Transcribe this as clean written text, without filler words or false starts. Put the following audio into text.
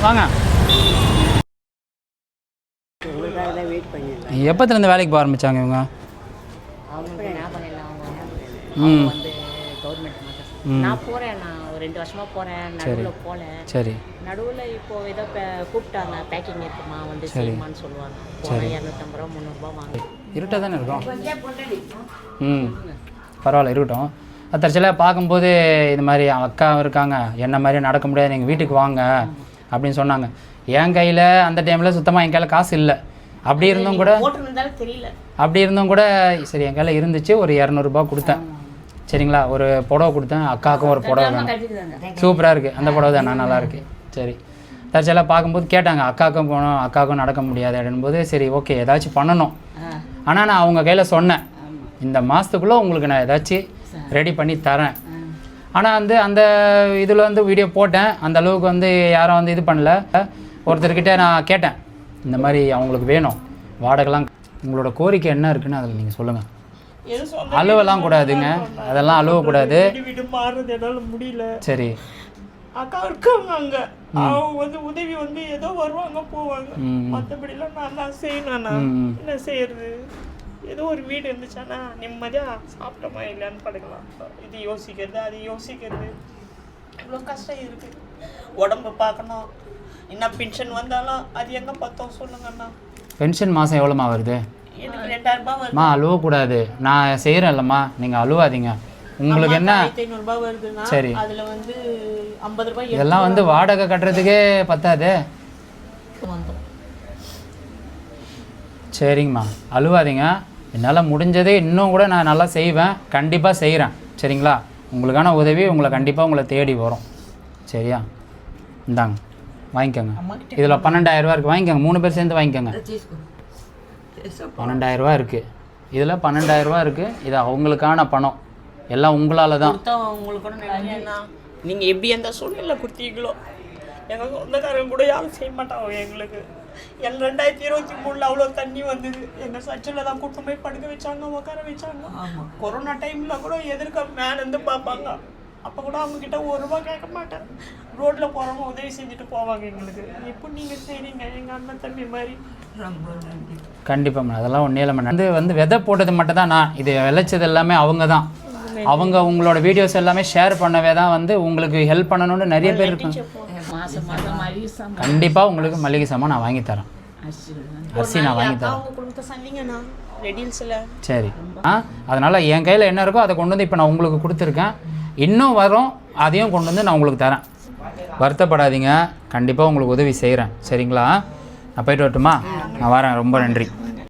வாங்க. எப்போத்துலேருந்து வேலைக்கு போக ஆரம்பித்தாங்க இவங்க? நான் போகிறேன், நான் ஒரு 2 வருஷமாக போகிறேன், நடுவில் போகல. சரி. நடுவில் இப்போது ஏதோ கூப்பிட்டாங்க, பேக்கிங் இருக்குமா வந்து செய்யுமான்னு சொல்லுவாங்க. சரி, 250 ரூபா 300 ரூபா வாங்க. இருட்டாக தானே இருக்கும். பரவாயில்ல, இருக்கட்டும். தற்செயலாக பார்க்கும்போது இது மாதிரி அக்கா இருக்காங்க, என்ன மாதிரி நடக்க முடியாது, நீங்கள் வீட்டுக்கு வாங்க அப்படின்னு சொன்னாங்க. என் கையில் அந்த டைமில் சுத்தமாக என் கையில் காசு இல்லை. அப்படி இருந்தும் கூட சரி என் கையில் இருந்துச்சு. ஒரு 200 ரூபா கொடுத்தேன். சரிங்களா, ஒரு புடவை கொடுத்தேன். அக்காவுக்கும் ஒரு புடவை வேணும். சூப்பராக இருக்குது அந்த புடவை தான், நல்லா இருக்குது. சரி, தற்செயலாக பார்க்கும்போது கேட்டாங்க, அக்காவுக்கும் போகணும், அக்காவுக்கும் நடக்க முடியாது அப்படின்போது சரி ஓகே ஏதாச்சும் பண்ணணும். ஆனால் நான் அவங்க கையில் சொன்னேன், இந்த மாதத்துக்குள்ளே உங்களுக்கு நான் ஏதாச்சும் ரெடி பண்ணி தரேன். ஆனால் வந்து அந்த இதில் வந்து வீடியோ போட்டேன், அந்த அளவுக்கு வந்து யாரும் வந்து இது பண்ணல. ஒருத்தர்கிட்ட நான் கேட்டேன், இந்த மாதிரி அவங்களுக்கு வேணும் வாடகைலாம், உங்களோட கோரிக்கை என்ன இருக்குன்னு அதில் நீங்கள் சொல்லுங்கள். அழுவலாம் கூடாதுங்க, அதெல்லாம் அழுவக்கூடாது. முடியல. சரி, அக்கா இருக்காங்க அங்கே, அவங்க வந்து உதவி வந்து ஏதோ வருவாங்க போவாங்க, மற்றபடிலாம் நான் தான் செய்யணும்ண்ணா. என்ன செய்யறது, ஏதோ ஒரு வீடு இருந்துச்சானா நிம்மதியாக சாப்பிட்டோமா இல்லைன்னு படுக்கலாம். இது யோசிக்கிறது அது யோசிக்கிறது இவ்வளோ கஷ்டம் இருக்குது. உடம்பு பார்க்கணும், என்ன பென்ஷன் வந்தாலும் அது எங்கே பார்த்தோம் சொல்லுங்கண்ணா. பென்ஷன் மாதம் எவ்வளோமா வருது? எனக்கு 2000 ரூபாய் வருது. அழுவக்கூடாது, நான் செய்கிறேன் இல்லைம்மா, நீங்கள் அழுவாதீங்க. உங்களுக்கு என்ன 500 ரூபாய் வருதுன்னா சரி, அதில் வந்து 50 ரூபாய் இதெல்லாம் வந்து வாடகை கட்டுறதுக்கே பத்தாது. சரிங்கம்மா, அழுவாதீங்க. என்னால் முடிஞ்சதே இன்னும் கூட நான் நல்லா செய்வேன், கண்டிப்பாக செய்கிறேன். சரிங்களா, உங்களுக்கான உதவி கண்டிப்பாக உங்களை தேடி வரும். சரியா, இந்தாங்க வாங்கிக்கோங்க. இதில் 12,000 ரூபா இருக்குது, வாங்கிக்கோங்க. 3 பேர் சேர்ந்து வாங்கிக்கோங்க. 12,000 ரூபா இருக்குது, இதில் 12,000 ரூபா இருக்குது. இது அவங்களுக்கான பணம், எல்லாம் உங்களால் தான். நீங்கள் எப்படி எந்த சூழ்நிலை கொடுத்தீங்களோ, எங்கள் சொந்தக்காரங்க கூட யாரும் செய்ய மாட்டாங்க எங்களுக்கு. 2023 அவ்வளோ தண்ணி வந்தது, எங்கள் சர்ச்சில் தான் கூட்டம் போய் படுக்க வச்சாங்க, உட்கார வச்சாங்க. கொரோனா டைமில் கூட எதிர்க்க மேலேருந்து பார்ப்பாங்க, அப்போ கூட அவங்கக்கிட்ட 1 ரூபா கேட்க மாட்டேன். ரோட்டில் போகிறவங்க உதவி செஞ்சுட்டு போவாங்க எங்களுக்கு. இப்போ நீங்கள் செய்கிறீங்க எங்கள் அண்ணன் தம்பி மாதிரி, ரொம்ப நன்றி. கண்டிப்பாக அதெல்லாம் ஒன்றே இல்லை. வந்து விதை போட்டது மட்டும் தான் நான், இது விளைச்சது எல்லாமே அவங்க தான். அவங்க உங்களோட வீடியோஸ் எல்லாமே ஷேர் பண்ணவே தான் வந்து உங்களுக்கு ஹெல்ப் பண்ணணும்னு நிறைய பேர் இருக்காங்க. கண்டிப்பாக உங்களுக்கு மளிகை சாமான் நான் வாங்கி தரேன், அரிசி நான் வாங்கி தரேன். சரி, அதனால் என் கையில் என்ன இருக்கோ அதை கொண்டு வந்து இப்போ நான் உங்களுக்கு கொடுத்துருக்கேன். இன்னும் வரும், அதையும் கொண்டு வந்து நான் உங்களுக்கு தரேன். வருத்தப்படாதீங்க, கண்டிப்பாக உங்களுக்கு உதவி செய்கிறேன். சரிங்களா, நான் போய்ட்டு வரட்டுமா? நான் வரேன். ரொம்ப நன்றி.